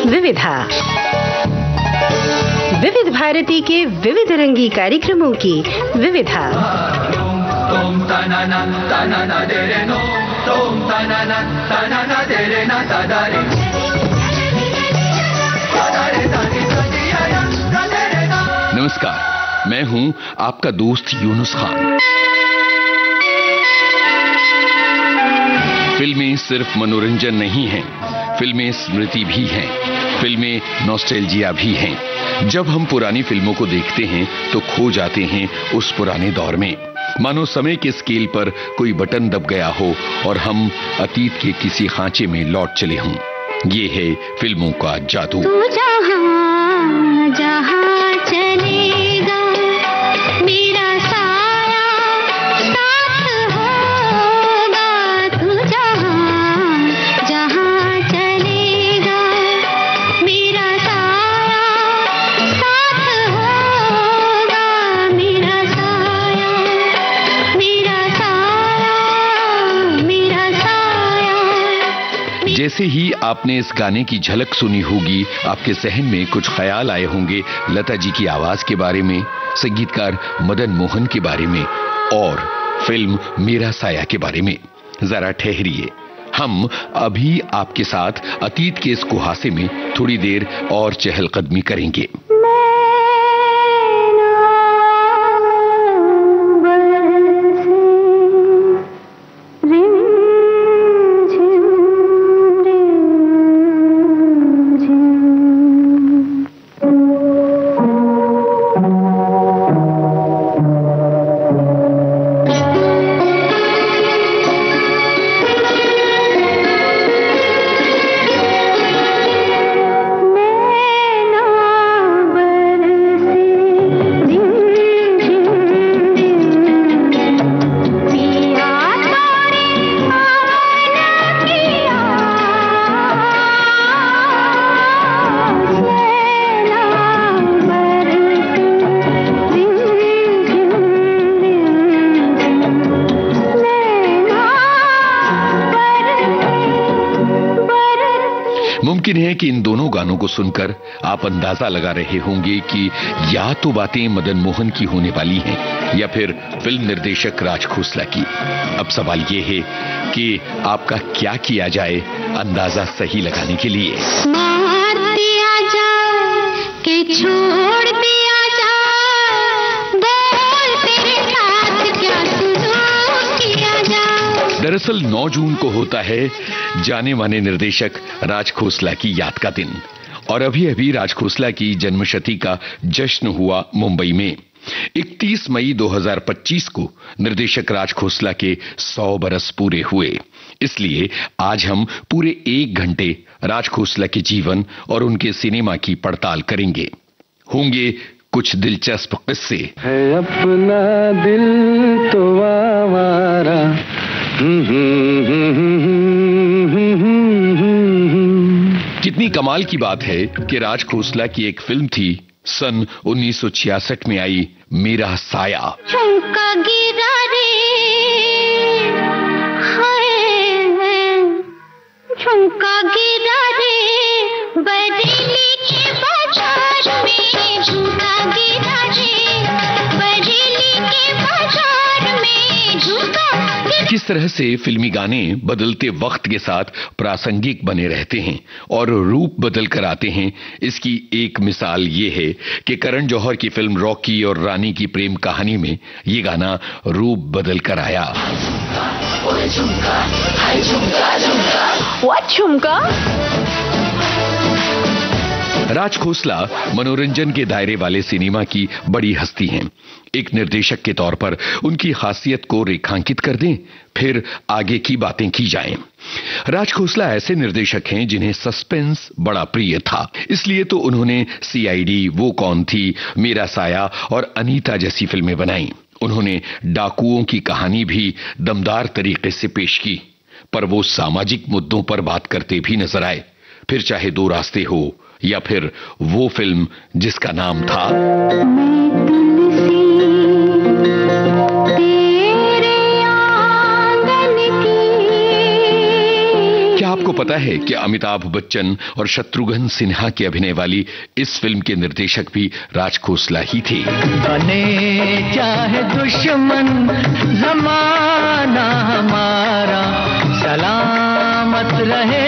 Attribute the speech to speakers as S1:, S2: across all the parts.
S1: विविधा, विविध भारती के विविध रंगी कार्यक्रमों की विविधा।
S2: नमस्कार, मैं हूं आपका दोस्त यूनुस खान। फिल्में सिर्फ मनोरंजन नहीं हैं, फिल्में स्मृति भी हैं, फिल्में नॉस्टैल्जिया भी हैं। जब हम पुरानी फिल्मों को देखते हैं तो खो जाते हैं उस पुराने दौर में, मानो समय के स्केल पर कोई बटन दब गया हो और हम अतीत के किसी खांचे में लौट चले हों। ये है फिल्मों का जादू।
S3: तू जहां जहां चलेगा मेरा साया साथ होगा। तू जहां जहां चलेगा मेरा साया साथ होगा। मेरा साया मेरा साया मेरा साया।
S2: जैसे ही आपने इस गाने की झलक सुनी होगी, आपके जहन में कुछ ख्याल आए होंगे लता जी की आवाज के बारे में, संगीतकार मदन मोहन के बारे में और फिल्म मेरा साया के बारे में। जरा ठहरिए, हम अभी आपके साथ अतीत के इस कुहासे में थोड़ी देर और चहलकदमी करेंगे। मुमकिन है कि इन दोनों गानों को सुनकर आप अंदाजा लगा रहे होंगे कि या तो बातें मदन मोहन की होने वाली हैं या फिर फिल्म निर्देशक राज खोसला की। अब सवाल ये है कि आपका क्या किया जाए अंदाजा सही लगाने के लिए।
S3: मार दिया जाए कि छोड़ दिया जाए, बोल तेरे साथ क्या सुलूक किया जाए।
S2: दरअसल 9 जून को होता है जाने माने निर्देशक राज खोसला की याद का दिन, और अभी अभी राज खोसला की जन्मशती का जश्न हुआ मुंबई में। 31 मई 2025 को निर्देशक राज खोसला के 100 बरस पूरे हुए। इसलिए आज हम पूरे 1 घंटे राज खोसला के जीवन और उनके सिनेमा की पड़ताल करेंगे। होंगे कुछ दिलचस्प किस्से।
S4: है अपना दिल तो आवारा।
S2: कितनी कमाल की बात है कि राज खोसला की एक फिल्म थी सन 1966 में आई, मेरा साया।
S3: झुमका गिरा रे, हाय झुमका गिरा रे, बरेली के बाजार में झुमका गिरा रे, बरेली के बाजार में झुमका।
S2: किस तरह से फिल्मी गाने बदलते वक्त के साथ प्रासंगिक बने रहते हैं और रूप बदल कर आते हैं, इसकी एक मिसाल ये है कि करण जौहर की फिल्म रॉकी और रानी की प्रेम कहानी में ये गाना रूप बदल कर आया।
S1: What झुमका?
S2: राज खोसला मनोरंजन के दायरे वाले सिनेमा की बड़ी हस्ती हैं। एक निर्देशक के तौर पर उनकी खासियत को रेखांकित कर दें, फिर आगे की बातें की जाएं। राज खोसला ऐसे निर्देशक हैं जिन्हें सस्पेंस बड़ा प्रिय था, इसलिए तो उन्होंने सीआईडी, वो कौन थी, मेरा साया और अनीता जैसी फिल्में बनाई। उन्होंने डाकुओं की कहानी भी दमदार तरीके से पेश की, पर वो सामाजिक मुद्दों पर बात करते भी नजर आए, फिर चाहे दो रास्ते हो या फिर वो फिल्म जिसका नाम था पता है कि अमिताभ बच्चन और शत्रुघ्न सिन्हा की अभिनय वाली इस फिल्म के निर्देशक भी राज खोसला ही थे।
S4: बने चाहे दुश्मन जमाना हमारा, सलामत रहे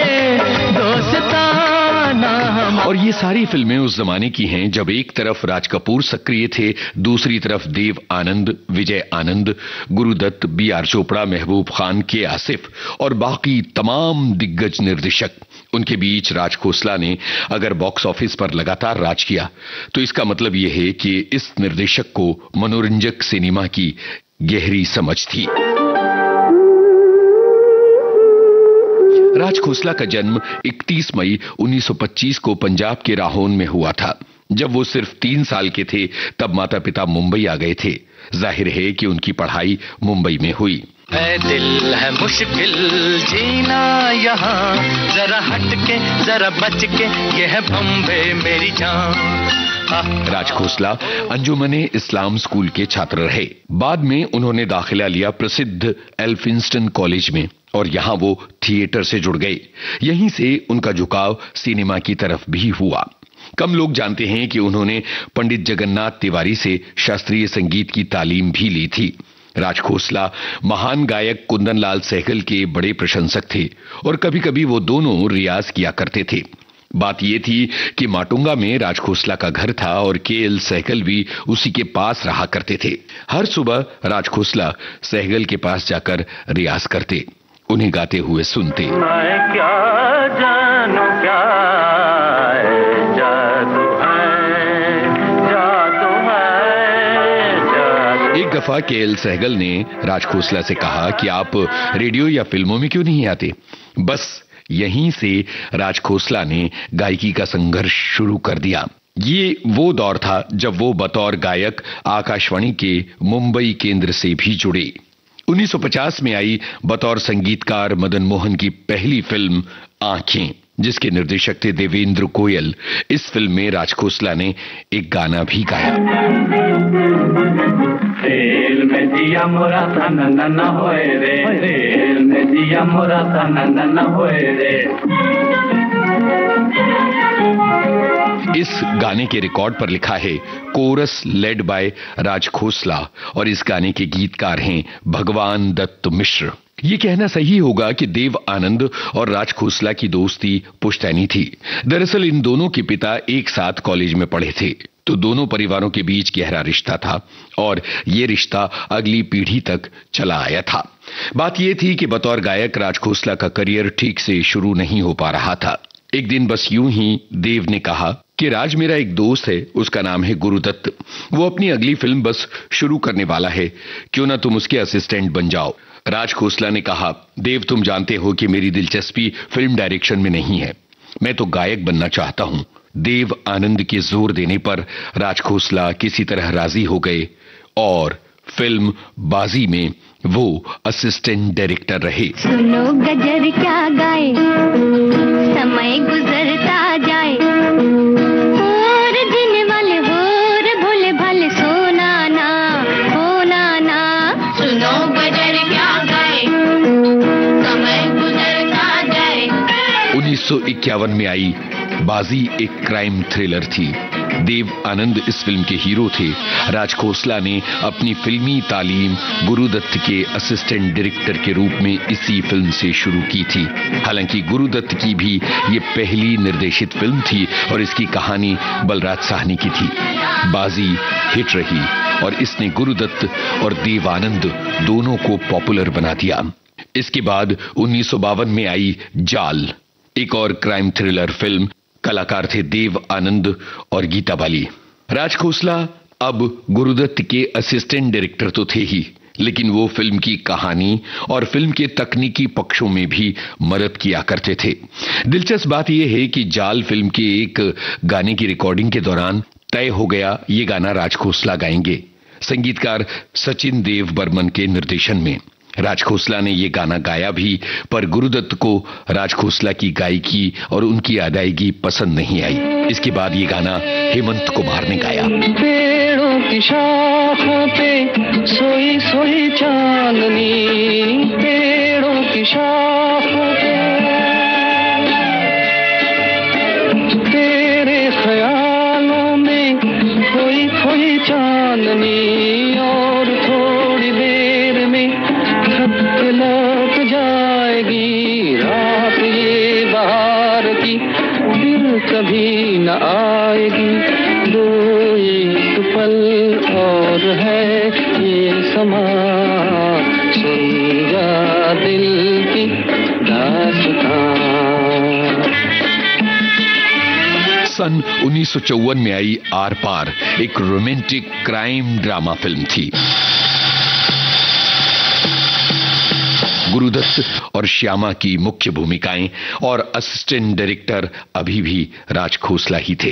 S4: दोस्ताना हमारा।
S2: और ये सारी फिल्में उस जमाने की हैं जब एक तरफ राज कपूर सक्रिय थे, दूसरी तरफ देव आनंद, विजय आनंद, गुरुदत्त, B.R. चोपड़ा, महबूब खान, के आसिफ और बाकी तमाम दिग्गज निर्देशक। उनके बीच राज खोसला ने अगर बॉक्स ऑफिस पर लगातार राज किया तो इसका मतलब यह है कि इस निर्देशक को मनोरंजक सिनेमा की गहरी समझ थी। राज खोसला का जन्म 31 मई 1925 को पंजाब के राहोन में हुआ था। जब वो सिर्फ 3 साल के थे तब माता पिता मुंबई आ गए थे। जाहिर है कि उनकी पढ़ाई मुंबई में हुई।
S4: ऐ दिल है मुश्किल जीना यहाँ, जरा हट के जरा बच के, ये है बम्बे मेरी जान।
S2: राज खोसला अंजुमने इस्लाम स्कूल के छात्र रहे। बाद में उन्होंने दाखिला लिया प्रसिद्ध एल्फिंस्टन कॉलेज में और यहां वो थिएटर से जुड़ गए। यहीं से उनका झुकाव सिनेमा की तरफ भी हुआ। कम लोग जानते हैं कि उन्होंने पंडित जगन्नाथ तिवारी से शास्त्रीय संगीत की तालीम भी ली थी। राज खोसला महान गायक कुंदन लाल सहगल के बड़े प्रशंसक थे और कभी कभी वो दोनों रियाज किया करते थे। बात यह थी कि माटुंगा में राज खोसला का घर था और KL सहगल भी उसी के पास रहा करते थे। हर सुबह राज खोसला सहगल के पास जाकर रियाज करते, उन्हें गाते हुए सुनते।
S4: मैं क्या जानूं क्या जादू है, जादू है, जादू।
S2: एक दफा KL सहगल ने राज खोसला से कहा कि आप रेडियो या फिल्मों में क्यों नहीं आते। बस यहीं से राज खोसला ने गायकी का संघर्ष शुरू कर दिया। ये वो दौर था जब वो बतौर गायक आकाशवाणी के मुंबई केंद्र से भी जुड़े। 1950 में आई बतौर संगीतकार मदन मोहन की पहली फिल्म आंखें, जिसके निर्देशक थे देवेंद्र गोयल। इस फिल्म में राज खोसला ने एक गाना भी गाया।
S4: रेल में दिया मोरा था न होए रे, रेल में दिया मोरा था न होए रे।
S2: इस गाने के रिकॉर्ड पर लिखा है coarse led by Raj Khosla और इस गाने के गीतकार हैं भगवान दत्त मिश्र। ये कहना सही होगा कि देव आनंद और राज खोसला की दोस्ती पुश्तैनी थी। दरअसल इन दोनों के पिता एक साथ कॉलेज में पढ़े थे, तो दोनों परिवारों के बीच गहरा रिश्ता था और ये रिश्ता अगली पीढ़ी तक चला आया था। बात यह थी कि बतौर गायक राज खोसला का करियर ठीक से शुरू नहीं हो पा रहा था। एक दिन बस यूं ही देव ने कहा कि राज मेरा एक दोस्त है, उसका नाम है गुरुदत्त, वो अपनी अगली फिल्म बस शुरू करने वाला है, क्यों ना तुम उसके असिस्टेंट बन जाओ। राज खोसला ने कहा, देव तुम जानते हो कि मेरी दिलचस्पी फिल्म डायरेक्शन में नहीं है, मैं तो गायक बनना चाहता हूं। देव आनंद के जोर देने पर राज खोसला किसी तरह राजी हो गए और फिल्म बाजी में वो असिस्टेंट डायरेक्टर रहे।
S3: सुनो गजर क्या गाए, समय गुजरता जाए, और जीने वाले हो रे भोले भाले, सोना ना होना ना। सुनो गजर क्या गाए, समय गुजरता जाए।
S2: 1951 में आई बाजी एक क्राइम थ्रिलर थी। देव आनंद इस फिल्म के हीरो थे। राज खोसला ने अपनी फिल्मी तालीम गुरुदत्त के असिस्टेंट डायरेक्टर के रूप में इसी फिल्म से शुरू की थी। हालांकि गुरुदत्त की भी ये पहली निर्देशित फिल्म थी और इसकी कहानी बलराज साहनी की थी। बाजी हिट रही और इसने गुरुदत्त और देव आनंद दोनों को पॉपुलर बना दिया। इसके बाद 1952 में आई जाल, एक और क्राइम थ्रिलर फिल्म। कलाकार थे देव आनंद और गीता बाली। राज खोसला अब गुरुदत्त के असिस्टेंट डायरेक्टर तो थे ही, लेकिन वो फिल्म की कहानी और फिल्म के तकनीकी पक्षों में भी मदद किया करते थे। दिलचस्प बात यह है कि जाल फिल्म के एक गाने की रिकॉर्डिंग के दौरान तय हो गया ये गाना राज खोसला गाएंगे, संगीतकार सचिन देव बर्मन के निर्देशन में। राज खोसला ने ये गाना गाया भी, पर गुरुदत्त को राज खोसला की गायकी और उनकी अदायगी पसंद नहीं आई। इसके बाद ये गाना हेमंत कुमार ने गाया।
S4: पेड़ों की शाखों पे सोई सोई चांदनी, पेड़ों की शाखों पे कभी न आएगी, दो एक पल और है ये समा, सुन जा दिल की दास्तां।
S2: सन 1954 में आई आर पार एक रोमांटिक क्राइम ड्रामा फिल्म थी। गुरुदत्त और श्यामा की मुख्य भूमिकाएं और असिस्टेंट डायरेक्टर अभी भी राज खोसला ही थे।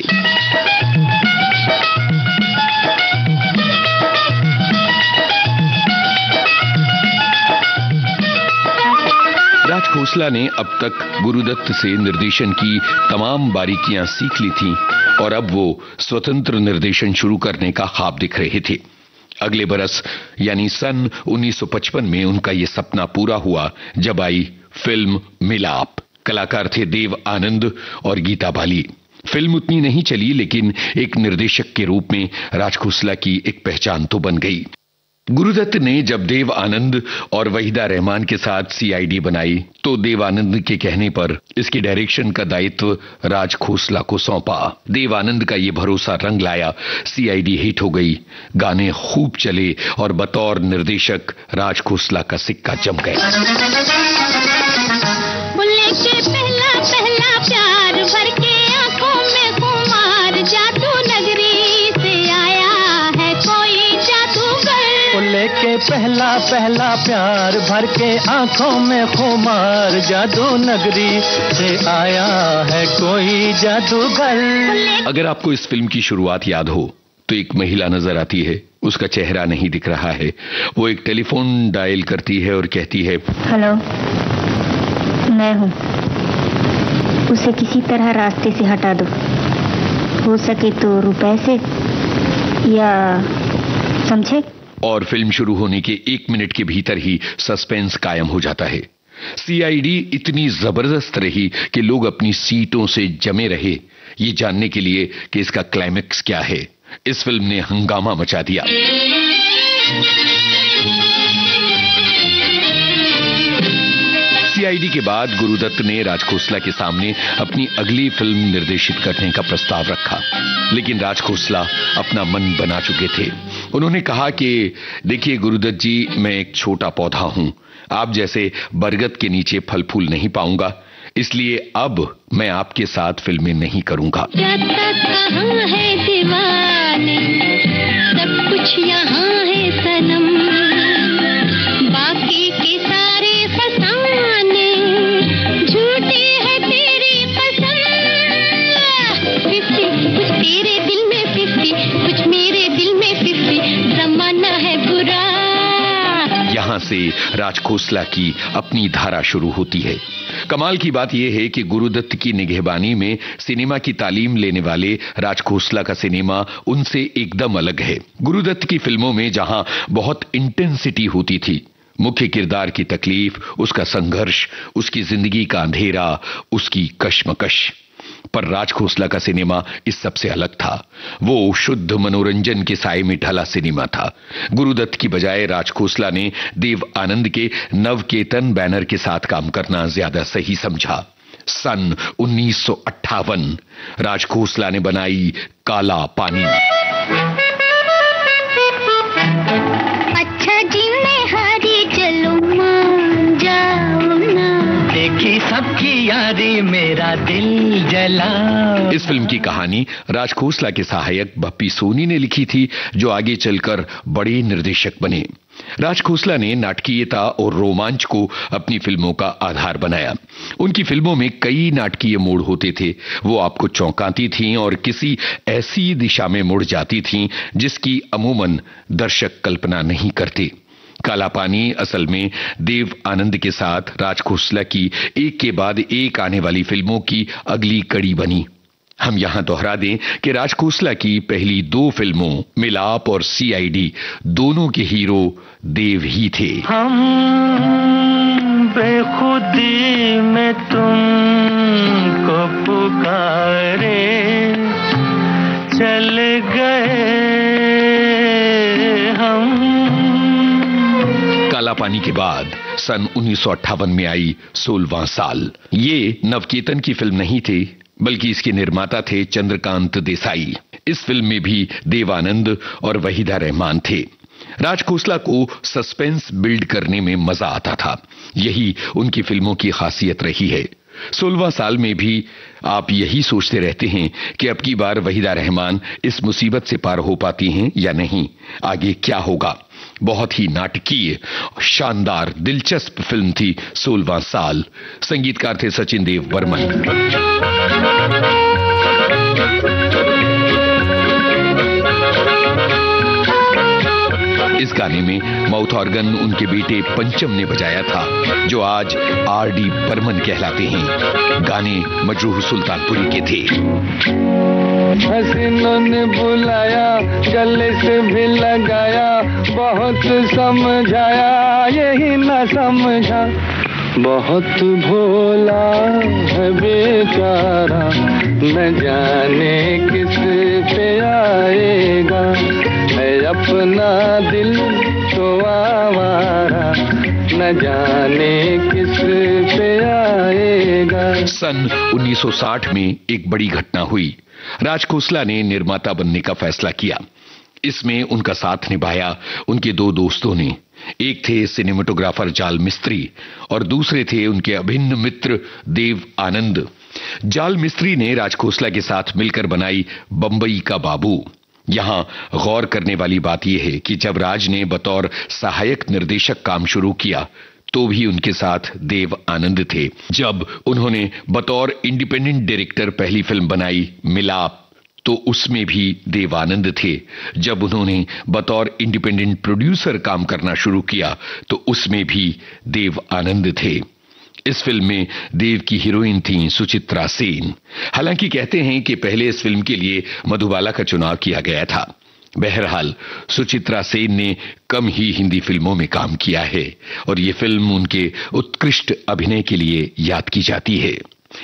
S2: राज खोसला ने अब तक गुरुदत्त से निर्देशन की तमाम बारीकियां सीख ली थीं और अब वो स्वतंत्र निर्देशन शुरू करने का ख्वाब दिख रहे थे। अगले बरस यानी सन 1955 में उनका यह सपना पूरा हुआ जब आई फिल्म मिलाप। कलाकार थे देव आनंद और गीता बाली। फिल्म उतनी नहीं चली, लेकिन एक निर्देशक के रूप में राज खोसला की एक पहचान तो बन गई। गुरुदत्त ने जब देव आनंद और वहीदा रहमान के साथ सीआईडी बनाई तो देव आनंद के कहने पर इसके डायरेक्शन का दायित्व राज खोसला को सौंपा। देव आनंद का ये भरोसा रंग लाया, सीआईडी हिट हो गई, गाने खूब चले और बतौर निर्देशक राज खोसला का सिक्का जम गया।
S3: पहला पहला प्यार भर के आंखों में खुमार, जादू नगरी से आया है कोई जादूगर।
S4: लेके पहला पहला प्यार भर के आंखों में खुमार, जादू नगरी से आया है कोई जादूगर।
S2: अगर आपको इस फिल्म की शुरुआत याद हो तो एक महिला नजर आती है, उसका चेहरा नहीं दिख रहा है। वो एक टेलीफोन डायल करती है और कहती है,
S5: हेलो, मैं हूँ, उसे किसी तरह रास्ते से हटा दो, हो सके तो रुपए से, या समझे।
S2: और फिल्म शुरू होने के 1 मिनट के भीतर ही सस्पेंस कायम हो जाता है। सीआईडी इतनी जबरदस्त रही कि लोग अपनी सीटों से जमे रहे ये जानने के लिए कि इसका क्लाइमेक्स क्या है। इस फिल्म ने हंगामा मचा दिया। सीआईडी के बाद गुरुदत्त ने राज खोसला के सामने अपनी अगली फिल्म निर्देशित करने का प्रस्ताव रखा, लेकिन राज खोसला अपना मन बना चुके थे। उन्होंने कहा कि देखिए गुरुदत्त जी, मैं एक छोटा पौधा हूं, आप जैसे बरगद के नीचे फल फूल नहीं पाऊंगा, इसलिए अब मैं आपके साथ फिल्में नहीं करूंगा।
S3: कहाँ है दीवाने, सब कुछ यहाँ है सनम, बाकी के सारे फसाने झूठे हैं तेरी पसंद। 50 कुछ तेरे दिल में 50, कुछ मेरे दिल में 50, जमाना है बुरा।
S2: यहां से राज खोसला की अपनी धारा शुरू होती है। कमाल की बात यह है कि गुरुदत्त की निगहबानी में सिनेमा की तालीम लेने वाले राज खोसला का सिनेमा उनसे एकदम अलग है। गुरुदत्त की फिल्मों में जहां बहुत इंटेंसिटी होती थी, मुख्य किरदार की तकलीफ, उसका संघर्ष, उसकी जिंदगी का अंधेरा, उसकी कश्मकश, पर राज खोसला का सिनेमा इस सबसे अलग था। वो शुद्ध मनोरंजन के साए में ढला सिनेमा था। गुरुदत्त की बजाय राज खोसला ने देव आनंद के नवकेतन बैनर के साथ काम करना ज्यादा सही समझा। सन 1958 राज खोसला ने बनाई काला पानी।
S3: अच्छा जी मैं हारी चलो मान जाओ ना,
S4: देखी सबकी यारी मेरा दिल जला।
S2: इस फिल्म की कहानी राज खोसला के सहायक बप्पी सोनी ने लिखी थी, जो आगे चलकर बड़े निर्देशक बने। राज खोसला ने नाटकीयता और रोमांच को अपनी फिल्मों का आधार बनाया। उनकी फिल्मों में कई नाटकीय मोड़ होते थे, वो आपको चौंकाती थीं और किसी ऐसी दिशा में मुड़ जाती थीं जिसकी अमूमन दर्शक कल्पना नहीं करते। काला पानी असल में देव आनंद के साथ राज खोसला की एक के बाद एक आने वाली फिल्मों की अगली कड़ी बनी। हम यहां दोहरा दें कि राज खोसला की पहली 2 फिल्मों मिलाप और सीआईडी दोनों के हीरो देव ही थे।
S4: हम बेखुदी में तुमको पुकारे चल गए हम।
S2: काला पानी के बाद सन 1958 में आई 16वां साल। ये नवकेतन की फिल्म नहीं थी, बल्कि इसके निर्माता थे चंद्रकांत देसाई। इस फिल्म में भी देव आनंद और वहीदा रहमान थे। राज खोसला को सस्पेंस बिल्ड करने में मजा आता था, यही उनकी फिल्मों की खासियत रही है। 16वां साल में भी आप यही सोचते रहते हैं कि अब की बार वहीदा रहमान इस मुसीबत से पार हो पाती हैं या नहीं, आगे क्या होगा। बहुत ही नाटकीय, शानदार, दिलचस्प फिल्म थी 16वां साल। संगीतकार थे सचिन देव बर्मन। इस गाने में माउथ ऑर्गन उनके बेटे पंचम ने बजाया था, जो आज R.D. बर्मन कहलाते हैं। गाने मजरूह सुल्तानपुरी के थे।
S6: हसीनों ने बुलाया, गले से भी लगाया, बहुत समझाया यही न समझा। बहुत भोला है बेचारा, न जाने किस पे आएगा, है अपना दिल तो आवारा, न जाने किस पे आएगा।
S2: सन 1960 में एक बड़ी घटना हुई। राज खोसला ने निर्माता बनने का फैसला किया। इसमें उनका साथ निभाया उनके दो दोस्तों ने। एक थे सिनेमेटोग्राफर जाल मिस्त्री और दूसरे थे उनके अभिन्न मित्र देव आनंद। जाल मिस्त्री ने राज खोसला के साथ मिलकर बनाई बंबई का बाबू। यहां गौर करने वाली बात यह है कि जब राज ने बतौर सहायक निर्देशक काम शुरू किया तो भी उनके साथ देव आनंद थे। जब उन्होंने बतौर इंडिपेंडेंट डायरेक्टर पहली फिल्म बनाई मिलाप, तो उसमें भी देव आनंद थे। जब उन्होंने बतौर इंडिपेंडेंट प्रोड्यूसर काम करना शुरू किया तो उसमें भी देव आनंद थे। इस फिल्म में देव की हीरोइन थी सुचित्रा सेन। हालांकि कहते हैं कि पहले इस फिल्म के लिए मधुबाला का चुनाव किया गया था। बहरहाल सुचित्रा सेन ने कम ही हिंदी फिल्मों में काम किया है और ये फिल्म उनके उत्कृष्ट अभिनय के लिए याद की जाती है।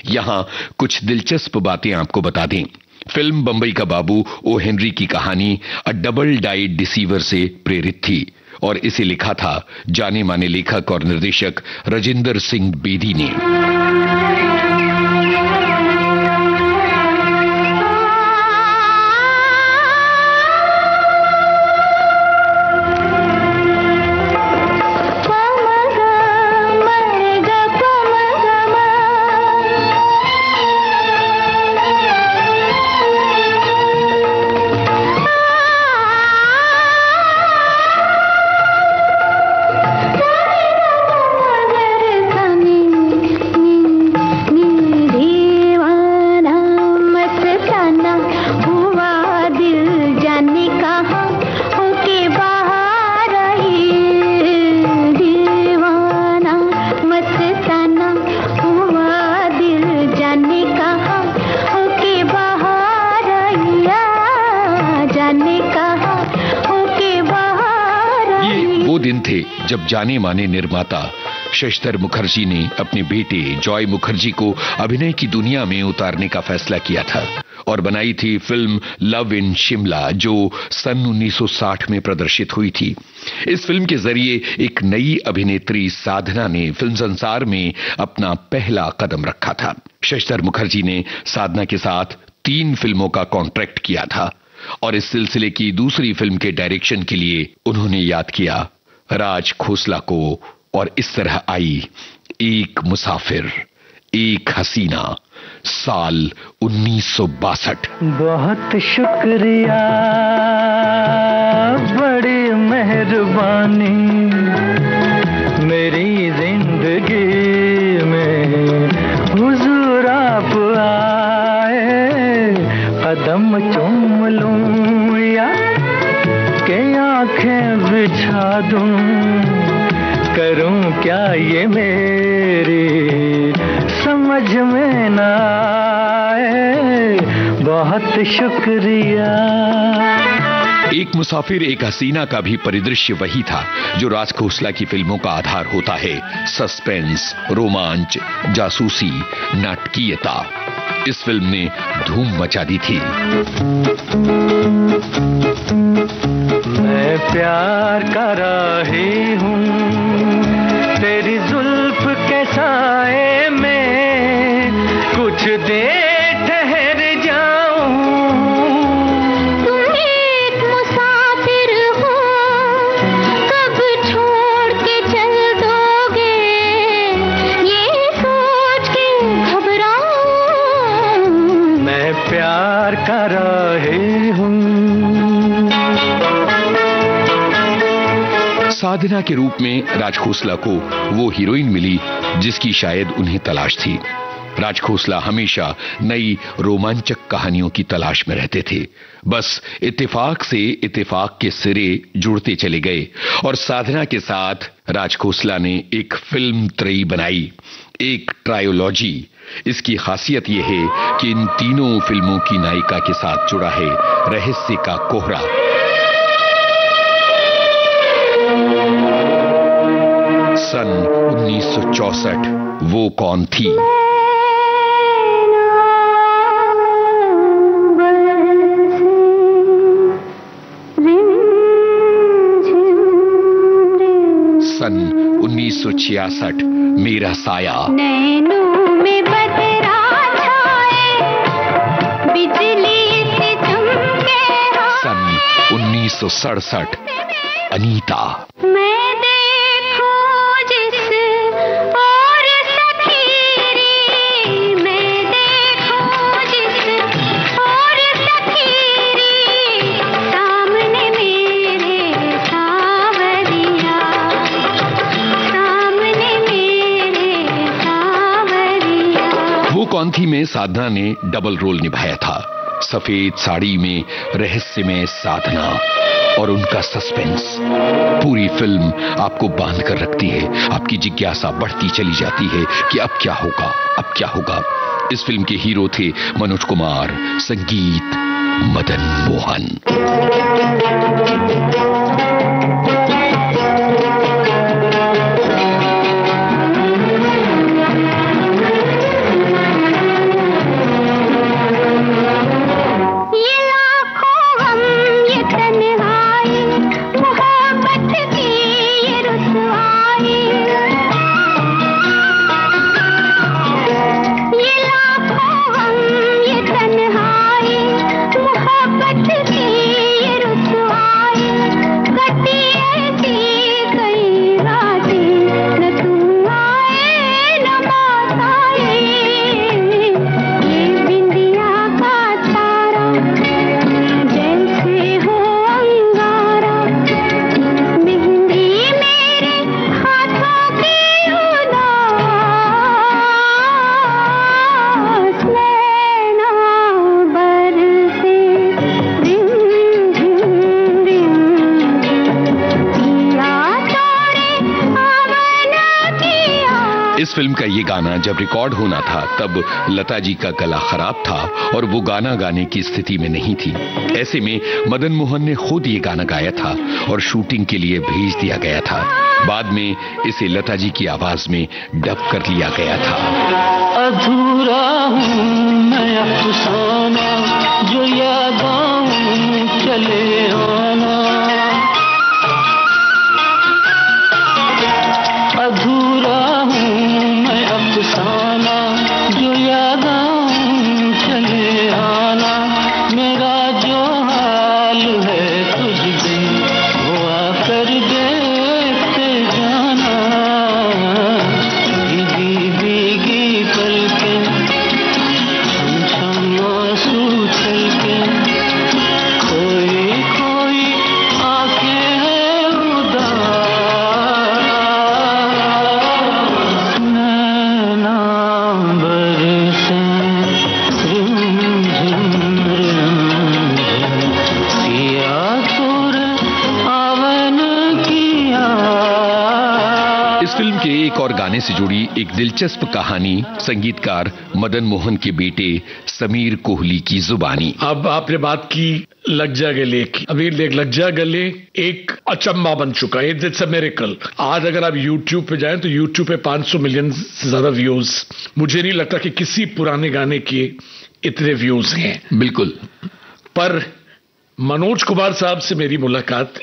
S2: यहां कुछ दिलचस्प बातें आपको बता दें। फिल्म बंबई का बाबू ओ हेनरी की कहानी अ डबल डाइड डिसीवर से प्रेरित थी और इसे लिखा था जाने माने लेखक और निर्देशक राजेंद्र सिंह बेदी ने। जब जाने माने निर्माता शशिधर मुखर्जी ने अपने बेटे जॉय मुखर्जी को अभिनय की दुनिया में उतारने का फैसला किया था और बनाई थी फिल्म लव इन शिमला, जो सन 1960 में प्रदर्शित हुई थी। इस फिल्म के जरिए एक नई अभिनेत्री साधना ने फिल्म संसार में अपना पहला कदम रखा था। शशिधर मुखर्जी ने साधना के साथ 3 फिल्मों का कॉन्ट्रैक्ट किया था और इस सिलसिले की दूसरी फिल्म के डायरेक्शन के लिए उन्होंने याद किया राज खोसला को और इस तरह आई एक मुसाफिर एक हसीना, साल 1962।
S4: बहुत शुक्रिया, बड़ी मेहरबानी, मेरी जिंदगी में हुजूर आप आए, कदम चूम लूं या के आंखें बिछा दूं, करूं क्या ये मेरी समझ में ना आए, बहुत शुक्रिया।
S2: एक मुसाफिर एक हसीना का भी परिदृश्य वही था जो राज खोसला की फिल्मों का आधार होता है। सस्पेंस, रोमांच, जासूसी, नाटकीयता। इस फिल्म ने धूम मचा दी थी।
S4: मैं प्यार कर रही हूँ तेरी जुल्फ के साए में, कुछ देर प्यार का राहे हूँ।
S2: साधना के रूप में राज खोसला को वो हीरोइन मिली जिसकी शायद उन्हें तलाश थी। राज खोसला हमेशा नई रोमांचक कहानियों की तलाश में रहते थे। बस इत्तेफाक से इत्तेफाक के सिरे जुड़ते चले गए और साधना के साथ राज खोसला ने एक फिल्म त्रयी बनाई, एक ट्रायोलॉजी। इसकी खासियत यह है कि इन तीनों फिल्मों की नायिका के साथ जुड़ा है रहस्य का कोहरा। सन 1964 वो कौन थी? सन 1966 मेरा साया।
S3: नैनों में बदरा छाए, बिजली से चमके हाय।
S2: सन 1967 अनीता।
S3: मैं देखूं जिस और सखीरी, मैं देखूं जिस और सखीरी, सामने मेरे सावरिया, सामने मेरे सावरिया।
S2: वो कौन थी में साधना ने डबल रोल निभाया था। सफेद साड़ी में रहस्यमय साधना और उनका सस्पेंस। पूरी फिल्म आपको बांध कर रखती है, आपकी जिज्ञासा बढ़ती चली जाती है कि अब क्या होगा, अब क्या होगा। इस फिल्म के हीरो थे मनोज कुमार, संगीत मदन मोहन। इस फिल्म का ये गाना जब रिकॉर्ड होना था तब लता जी का गला खराब था और वो गाना गाने की स्थिति में नहीं थी। ऐसे में मदन मोहन ने खुद ये गाना गाया था और शूटिंग के लिए भेज दिया गया था। बाद में इसे लता जी की आवाज में डब कर लिया गया था।
S4: अधूरा हूँ मैं अफसाना, जो याद आऊं चले आना। अधूरा हूँ मैं अफसाना, जो याद आऊं चले आना। मेरा जो हाल है तुझ बिन, वो आकर देखते जाना। भीगी भीगी पलकें, छम छम आंसू छलके, खोई खोई आंखें हैं उदास। नैना बरसे रिमझिम रिमझिम, पिया तोरे आवन किया।
S2: इस फिल्म के एक और गाने से जुड़ी एक दिलचस्प कहानी संगीतकार मदन मोहन के बेटे समीर कोहली की जुबानी।
S7: अब आपने बात की लग जा गले की। अभी लग जा गले एक अचंबा बन चुका है। It's a miracle. आज अगर आप YouTube पे जाएं तो YouTube पे 500 मिलियन से ज्यादा व्यूज। मुझे नहीं लगता कि किसी पुराने गाने के इतने व्यूज हैं।
S2: बिल्कुल।
S7: पर मनोज कुमार साहब से मेरी मुलाकात,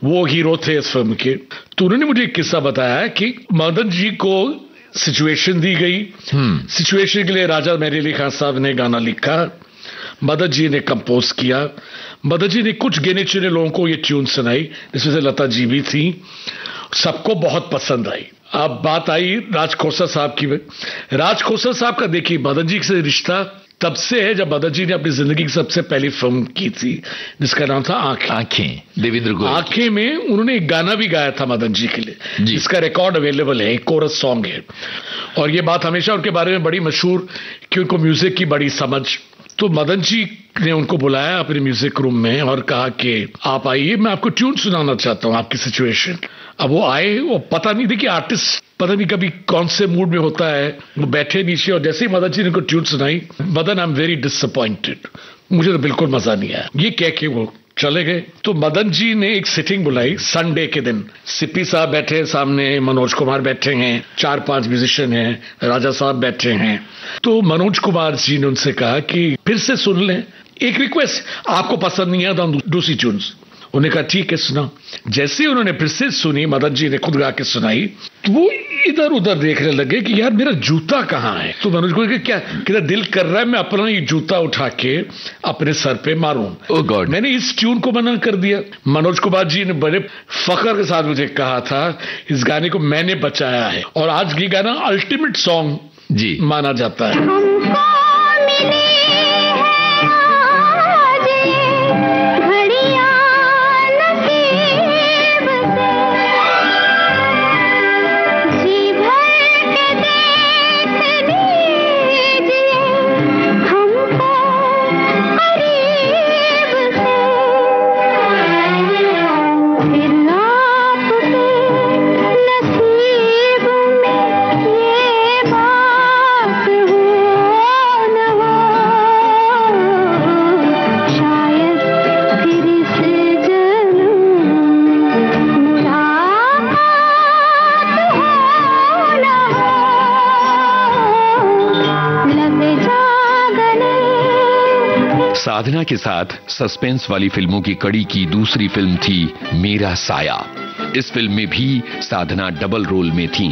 S7: वो हीरो थे इस फिल्म के, तो उन्होंने मुझे एक किस्सा बताया कि मदन जी को सिचुएशन दी गई। सिचुएशन के लिए राजा मेरे अली खान साहब ने गाना लिखा, मदन जी ने कंपोज किया। मदन जी ने कुछ गिने चुने लोगों को ये ट्यून सुनाई, जिसमें से लता जी भी थी। सबको बहुत पसंद आई। अब बात आई राज खोसला साहब की। राज खोसला साहब का देखिए, मदन जी से रिश्ता तब से है जब मदन जी ने अपनी जिंदगी की सबसे पहली फिल्म की थी जिसका नाम था
S2: आंखें, देवेंद्र गोयल।
S7: आंखें में उन्होंने एक गाना भी गाया था मदन जी के लिए, जिसका रिकॉर्ड अवेलेबल है, एक कोरस सॉन्ग है। और ये बात हमेशा उनके बारे में बड़ी मशहूर कि उनको म्यूजिक की बड़ी समझ। तो मदन जी ने उनको बुलाया अपने म्यूजिक रूम में और कहा कि आप आइए, मैं आपको ट्यून सुनाना चाहता हूं, आपकी सिचुएशन। अब वो आए, वो पता नहीं थी कि आर्टिस्ट पता नहीं कभी कौन से मूड में होता है। वो बैठे नीचे और जैसे ही मदन जी ने उनको ट्यून सुनाई, Madan I am very disappointed, मुझे तो बिल्कुल मजा नहीं आया, ये कह के वो चले गए। तो मदन जी ने एक सिटिंग बुलाई संडे के दिन। सिप्पी साहब बैठे हैं सामने, मनोज कुमार बैठे हैं, 4-5 म्यूजिशियन हैं, राजा साहब बैठे हैं। तो मनोज कुमार जी ने उनसे कहा कि फिर से सुन लें, एक रिक्वेस्ट, आपको पसंद नहीं आया तो दूसरी ट्यून्स। उन्होंने कहा ठीक है सुना। जैसे उन्होंने फिर से सुनी, मदन जी ने खुद गा के सुनाई, तो वो इधर उधर देखने लगे कि यार मेरा जूता कहाँ है। तो मनोज को क्या कितना दिल कर रहा है मैं अपना ये जूता उठा के अपने सर पे मारूं।
S2: ओह गॉड,
S7: मैंने इस ट्यून को मना कर दिया। मनोज कुमार जी ने बड़े फख्र के साथ मुझे कहा था इस गाने को मैंने बचाया है, और आज ये गाना अल्टीमेट सॉन्ग जी माना जाता है।
S2: साधना के साथ सस्पेंस वाली फिल्मों की कड़ी की दूसरी फिल्म थी मेरा साया। इस फिल्म में भी साधना डबल रोल में थी।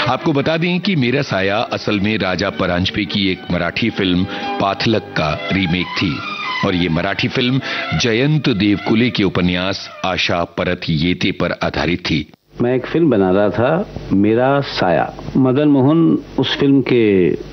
S2: आपको बता दें कि मेरा साया असल में राजा परांजपे की एक मराठी फिल्म पाथलक का रीमेक थी, और ये मराठी फिल्म जयंत देवकुले के उपन्यास आशा परत येते पर आधारित थी।
S8: मैं एक फिल्म बना रहा था मेरा साया। मदन मोहन उस फिल्म के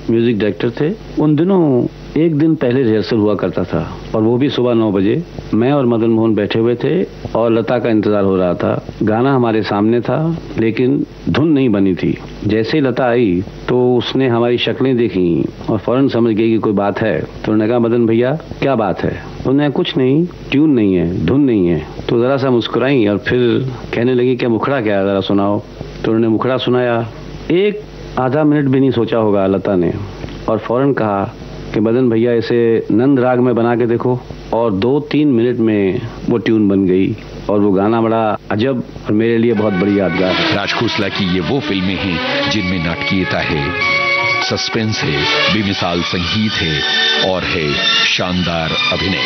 S8: म्यूजिक डायरेक्टर थे। उन दिनों एक दिन पहले रिहर्सल हुआ करता था, और वो भी सुबह 9 बजे। मैं और मदन मोहन बैठे हुए थे और लता का इंतजार हो रहा था। गाना हमारे सामने था लेकिन धुन नहीं बनी थी। जैसे ही लता आई तो उसने हमारी शक्लें देखी और फौरन समझ गई कि कोई बात है। तो उन्होंने कहा मदन भैया क्या बात है? उन्होंने कुछ नहीं, ट्यून नहीं है, धुन नहीं है। तो जरा सा मुस्कुराई और फिर कहने लगी क्या मुखड़ा क्या है, जरा सुनाओ। तो उन्होंने मुखड़ा सुनाया। एक आधा मिनट भी नहीं सोचा होगा लता ने, और फौरन कहा कि मदन भैया इसे नंद राग में बना के देखो। और 2-3 मिनट में वो ट्यून बन गई, और वो गाना बड़ा अजब और मेरे लिए बहुत बड़ी यादगार है।
S2: राज खोसला की ये वो फिल्में हैं जिनमें नाटकीयता है, सस्पेंस है, बेमिसाल संगीत है और है शानदार अभिनय।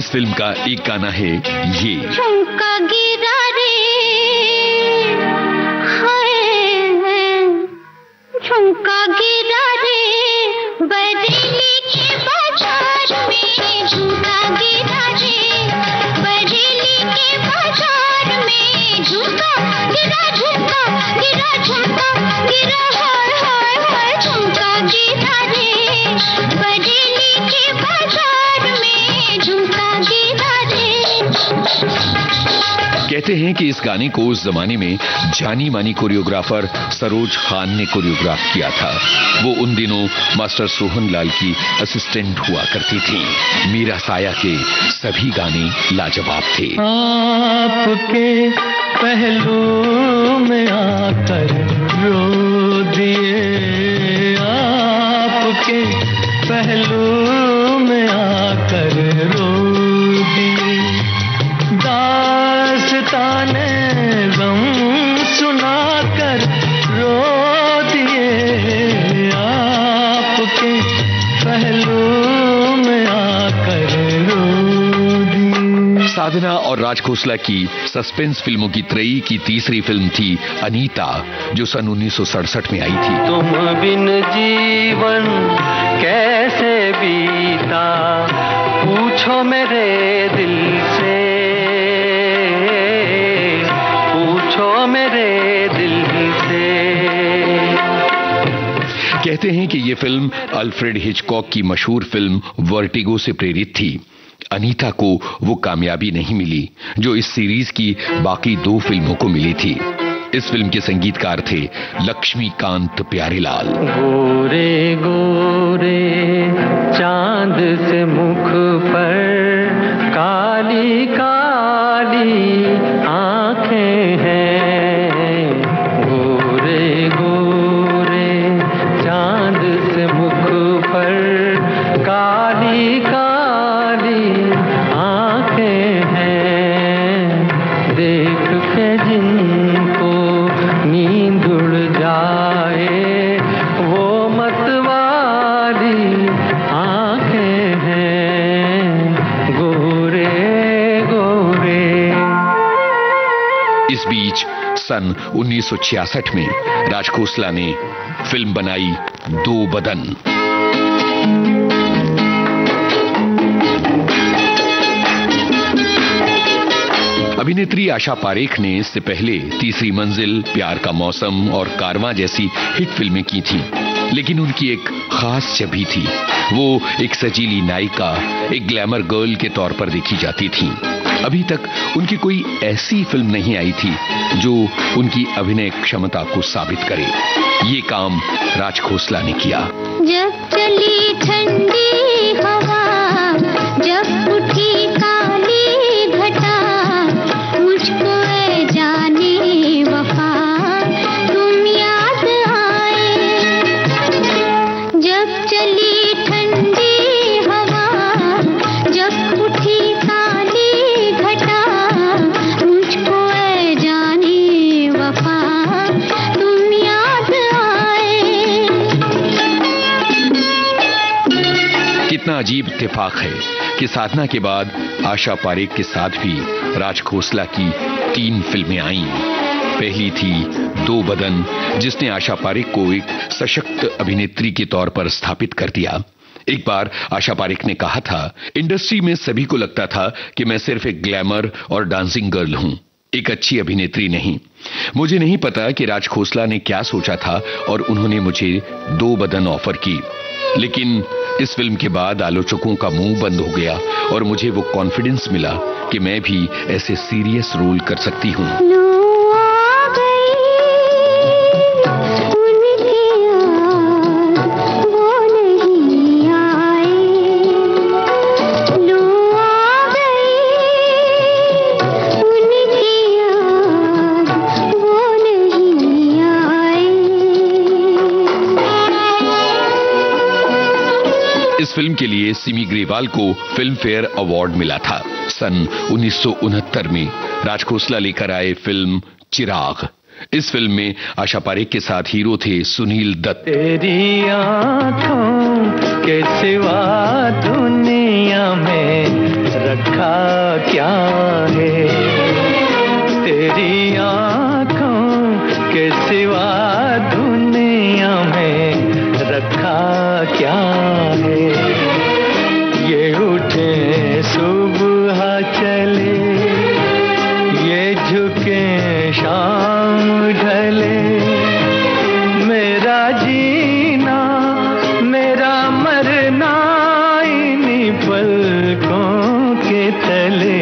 S2: फिल्म का एक गाना है ये।
S3: झुमका गिरा रे, हाय झुमका गिरा रे, बरेली के बाजार में झुमका गिरा रे, बरेली के बाजार में झुमका गिरा, झुमका गिरा, झुमका गिरा, हाय हाय हाय झुमका गिरा रे, बरेली के बाजार में झुमका गिरा रे।
S2: कहते कहते हैं कि इस गाने को उस जमाने में जानी मानी कोरियोग्राफर सरोज खान ने कोरियोग्राफ किया था। वो उन दिनों मास्टर सोहन लाल की असिस्टेंट हुआ करती थी। मीरा साया के सभी गाने लाजवाब थे।
S4: आपके पहलू में आकर रो दिए, आपके पहलू में आकर रो दिए, दास्ताने गम सुनाकर रो दिए, आपके पहलू में आकर रो दिए।
S2: साधना और राज खोसला की सस्पेंस फिल्मों की त्रयी की तीसरी फिल्म थी अनीता, जो सन 1967 में आई थी।
S4: तुम बिन जीवन कैसे बीता, पूछो मेरे दिल से, पूछो मेरे दिल से।
S2: कहते हैं कि ये फिल्म अल्फ्रेड हिचकॉक की मशहूर फिल्म वर्टिगो से प्रेरित थी। अनीता को वो कामयाबी नहीं मिली जो इस सीरीज की बाकी 2 फिल्मों को मिली थी। इस फिल्म के संगीतकार थे लक्ष्मीकांत प्यारेलाल।
S4: गोरे गोरे चांद से मुख पर काली काली आंखें हैं, गोरे गोरे चांद से मुख पर काली काली आंखें हैं, देख के जिनको नींद उड़ जाए वो मतवाली आंखें हैं, गोरे गोरे।
S2: इस बीच सन 1966 में राज खोसला ने फिल्म बनाई दो बदन। अभिनेत्री आशा पारेख ने इससे पहले तीसरी मंजिल, प्यार का मौसम और कारवां जैसी हिट फिल्में की थीं, लेकिन उनकी एक खास छवि थी। वो एक सजीली नायिका, एक ग्लैमर गर्ल के तौर पर देखी जाती थीं। अभी तक उनकी कोई ऐसी फिल्म नहीं आई थी जो उनकी अभिनय क्षमता को साबित करे। ये काम राज खोसला ने किया।
S3: जब चली ठंडी हवा, जब उठी काली घटा, मुझको ऐ जाने वफा तुम याद आए। जब चली ठंडी हवा, जब उठी काली घटा, मुझको ऐ जाने वफा तुम याद आए।
S2: कितना अजीब इत्तेफाक है कि साधना के बाद आशा पारेख के साथ भी राज खोसला की 3 फिल्में आईं। पहली थी दो बदन, जिसने आशा पारेख को एक सशक्त अभिनेत्री के तौर पर स्थापित कर दिया। एक बार आशा पारेख ने कहा था, इंडस्ट्री में सभी को लगता था कि मैं सिर्फ एक ग्लैमर और डांसिंग गर्ल हूं, एक अच्छी अभिनेत्री नहीं। मुझे नहीं पता कि राज खोसला ने क्या सोचा था और उन्होंने मुझे दो बदन ऑफर की, लेकिन इस फिल्म के बाद आलोचकों का मुंह बंद हो गया और मुझे वो कॉन्फिडेंस मिला कि मैं भी ऐसे सीरियस रोल कर सकती हूँ। इस फिल्म के लिए सिमी ग्रेवाल को फिल्म फेयर अवार्ड मिला था। सन 1969 में राज खोसला लेकर आए फिल्म चिराग। इस फिल्म में आशा पारेख के साथ हीरो थे सुनील दत्त।
S4: तेरी आंखों के सिवा दुनिया में रखा क्या है, तेरी आंखों के सिवा दुनिया में रखा क्या है। ये उठे सुबह चले, ये झुके शाम ढले, मेरा जीना मेरा मरना इन्हीं पलकों के तले।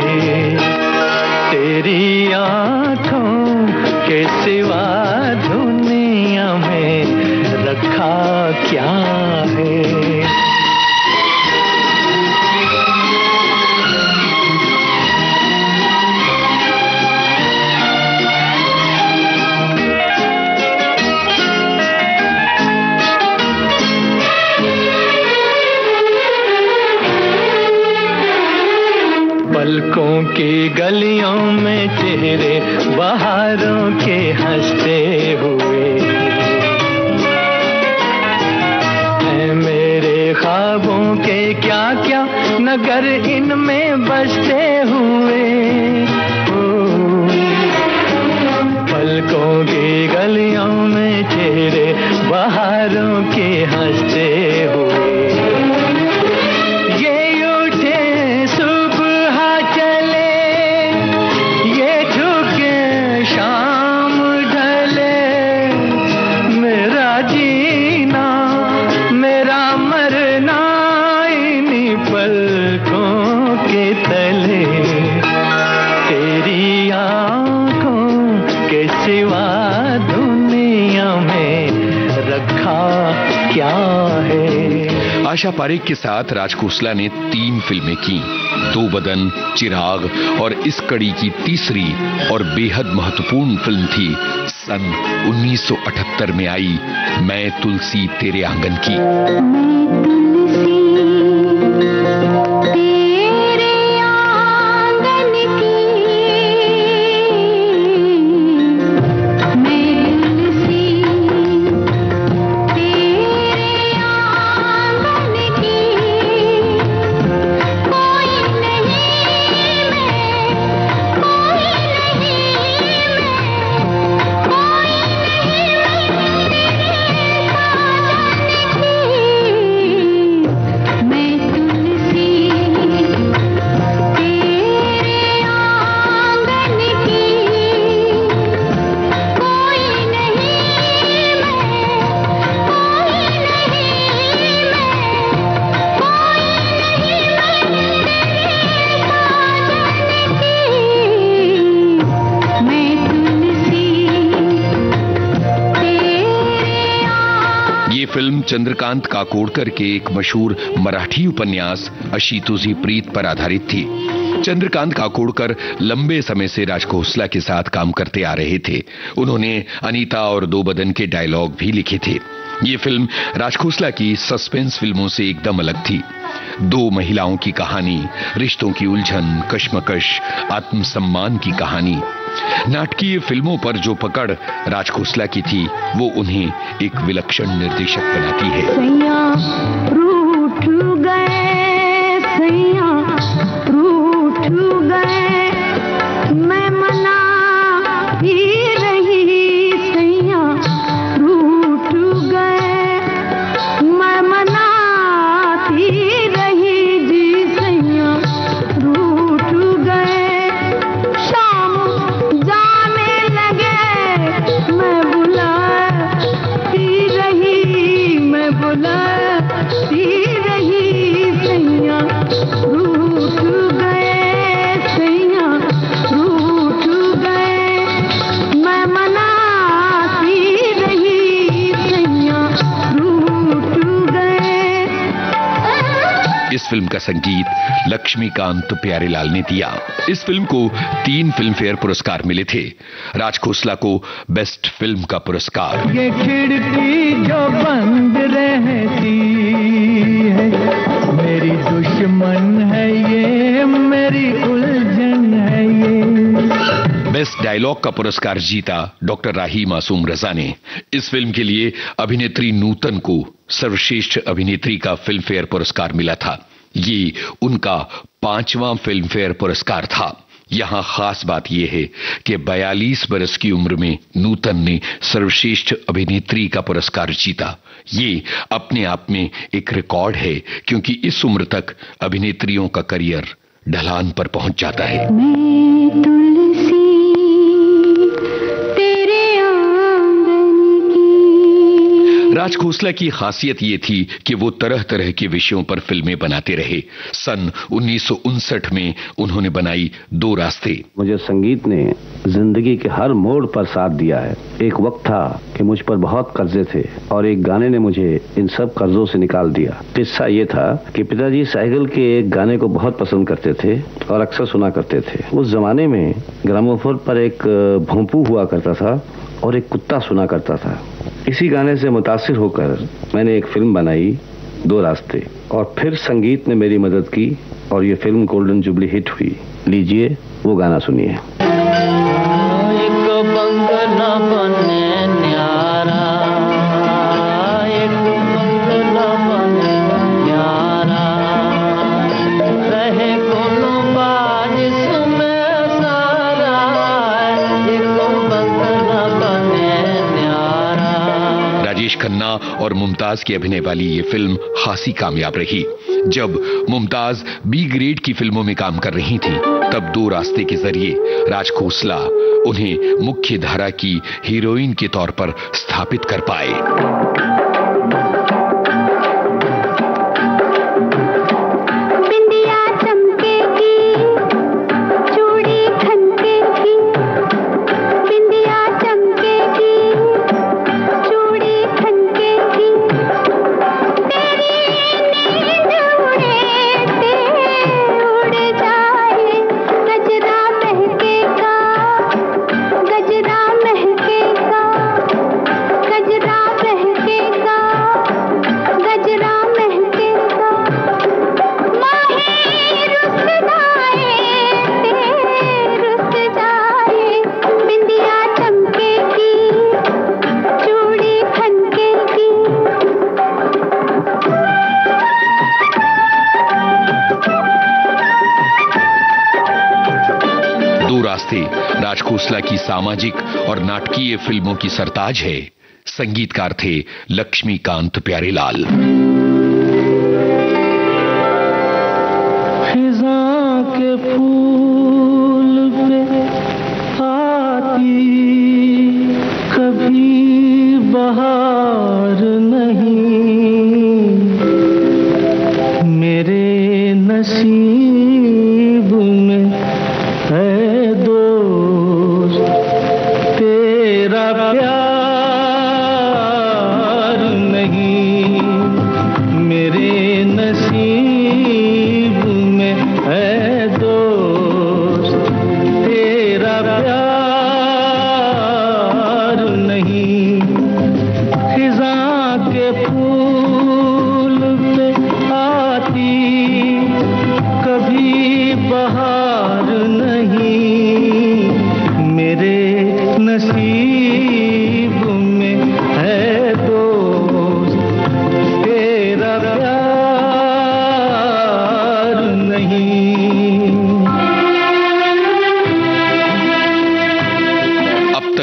S4: पलकों की गलियों में चेहरे बहारों के हंसते हुए हैं मेरे ख्वाबों के क्या क्या नगर इनमें बसते हुए। पलकों की गलियों में चेहरे बहारों के हंसते हुए
S2: आशा पारेख के साथ राज खोसला ने 3 फिल्में की, दो बदन, चिराग और इस कड़ी की तीसरी और बेहद महत्वपूर्ण फिल्म थी सन 1978 में आई मैं तुलसी तेरे आंगन की। फिल्म चंद्रकांत काकोडकर के एक मशहूर मराठी उपन्यास अशी तुझी प्रीत पर आधारित थी। चंद्रकांत काकोडकर लंबे समय से राज खोसला के साथ काम करते आ रहे थे। उन्होंने अनीता और दो बदन के डायलॉग भी लिखे थे। ये फिल्म राज खोसला की सस्पेंस फिल्मों से एकदम अलग थी। 2 महिलाओं की कहानी, रिश्तों की उलझन, कश्मकश, आत्मसम्मान की कहानी। नाटकीय फिल्मों पर जो पकड़ राज खोसला की थी वो उन्हें एक विलक्षण निर्देशक बनाती है।
S3: सैया रूठ गए, सैया रूठ गए, मैं मना ही रही, सैया रूठ गए, मैं मना ही रही जी, सैया रूठ गए, शाम जाने लगे, मैं बुलाती रही, मैं बुलाती रही, सैया रूठ गए, सैया रूठ गए, मैं मनाती रही, सैया रूठ गए।
S2: इस फिल्म का संगीत लक्ष्मीकांत प्यारेलाल ने दिया। इस फिल्म को 3 फिल्म फेयर पुरस्कार मिले थे। राज खोसला को बेस्ट फिल्म का पुरस्कार।
S4: ये खिड़की जो बंद रहती है मेरी दुश्मन है, ये मेरी उलझन है ये।
S2: बेस्ट डायलॉग का पुरस्कार जीता डॉक्टर राही मासूम रजा ने। इस फिल्म के लिए अभिनेत्री नूतन को सर्वश्रेष्ठ अभिनेत्री का फिल्म फेयर पुरस्कार मिला था। ये उनका 5वां फिल्म फेयर पुरस्कार था। यहां खास बात यह है कि 42 बरस की उम्र में नूतन ने सर्वश्रेष्ठ अभिनेत्री का पुरस्कार जीता। ये अपने आप में एक रिकॉर्ड है, क्योंकि इस उम्र तक अभिनेत्रियों का करियर ढलान पर पहुंच जाता है।
S3: मैं तुलसी तेरे आंगन की।
S2: राज खोसला की खासियत ये थी कि वो तरह तरह के विषयों पर फिल्में बनाते रहे। सन 1959 में उन्होंने बनाई 2 रास्ते।
S8: मुझे संगीत ने जिंदगी के हर मोड़ पर साथ दिया है। एक वक्त था कि मुझ पर बहुत कर्जे थे और एक गाने ने मुझे इन सब कर्जों से निकाल दिया। किस्सा ये था कि पिताजी साइकिल के एक गाने को बहुत पसंद करते थे और अक्सर सुना करते थे। उस जमाने में ग्रामोफोन पर एक भोंपू हुआ करता था और एक कुत्ता सुना करता था। इसी गाने से मुतासिर होकर मैंने एक फिल्म बनाई दो रास्ते, और फिर संगीत ने मेरी मदद की और ये फिल्म गोल्डन जुबली हिट हुई। लीजिए वो गाना सुनिए।
S2: राजेश खन्ना और मुमताज की अभिनय वाली ये फिल्म खासी कामयाब रही। जब मुमताज बी ग्रेड की फिल्मों में काम कर रही थी, तब दो रास्ते के जरिए राज खोसला उन्हें मुख्य धारा की हीरोइन के तौर पर स्थापित कर पाए। राज खोसला की सामाजिक और नाटकीय फिल्मों की सरताज है। संगीतकार थे लक्ष्मीकांत प्यारेलाल।
S4: खिज़ां के फूल पे आती कभी बहार नहीं, मेरे नसीब में है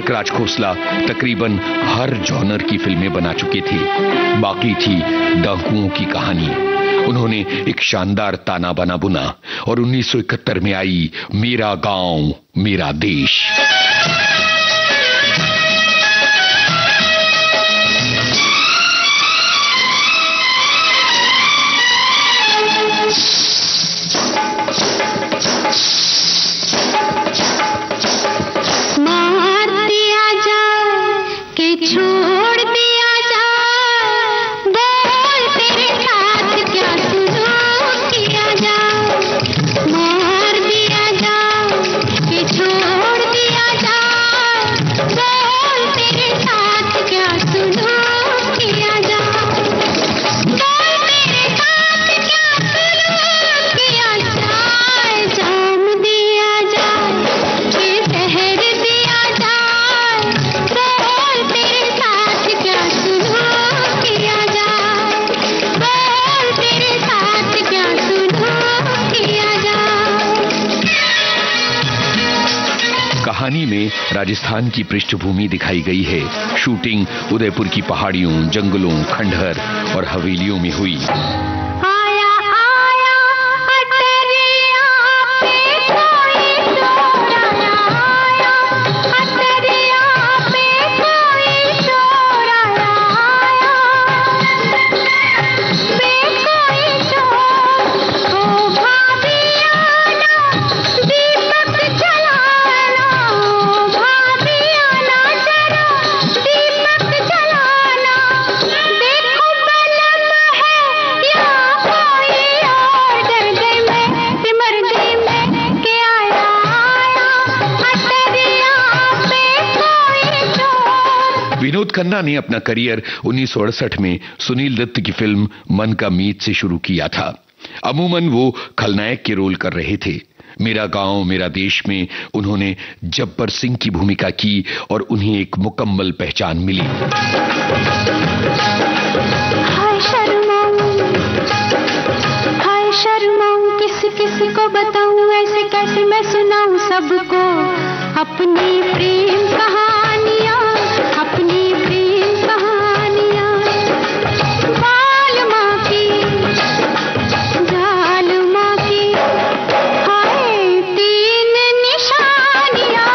S2: राज खोसला तकरीबन हर जॉनर की फिल्में बना चुके थे। बाकी थी डाकुओं की कहानी। उन्होंने एक शानदार ताना बाना बुना और 1971 में आई मेरा गांव मेरा देश। कहानी में राजस्थान की पृष्ठभूमि दिखाई गई है। शूटिंग उदयपुर की पहाड़ियों, जंगलों, खंडहर और हवेलियों में हुई।
S3: Yeah!
S2: खन्ना ने अपना करियर 1968 में सुनील दत्त की फिल्म मन का मीत से शुरू किया था। अमूमन वो खलनायक के रोल कर रहे थे। मेरा गांव मेरा देश में उन्होंने जब्बर सिंह की भूमिका की और उन्हें एक मुकम्मल पहचान मिली।
S3: हाय शर्माऊं किसी को बताऊं, ऐसे कैसे मैं सुनाऊं सबको अपनी प्रेम कहानियां, अपनी प्रेम कहानियां। बाल माँ की जाल माँ की हाय तीन निशानियां।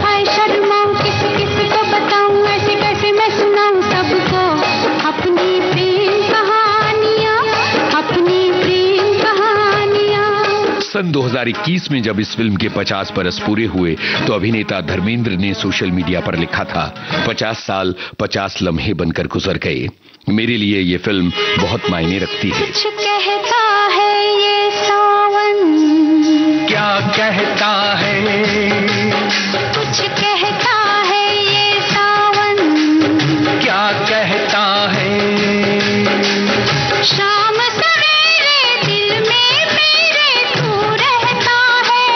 S3: हाय शर्माऊं किसी को बताऊं, ऐसे कैसे मैं सुनाऊं सबको अपनी प्रेम कहानियां, अपनी प्रेम कहानियां।
S2: सन 2021 में जब इस फिल्म के 50 बरस पूरे हुए तो अभिनेता धर्मेंद्र ने सोशल मीडिया पर लिखा था, 50 साल 50 लम्हे बनकर गुजर गए। मेरे लिए ये फिल्म बहुत मायने रखती है।
S3: कुछ कहता है ये सावन,
S4: क्या कहता है,
S3: कुछ कहता है ये सावन,
S4: क्या कहता है,
S3: शाम सवेरे दिल में मेरे तू रहता है,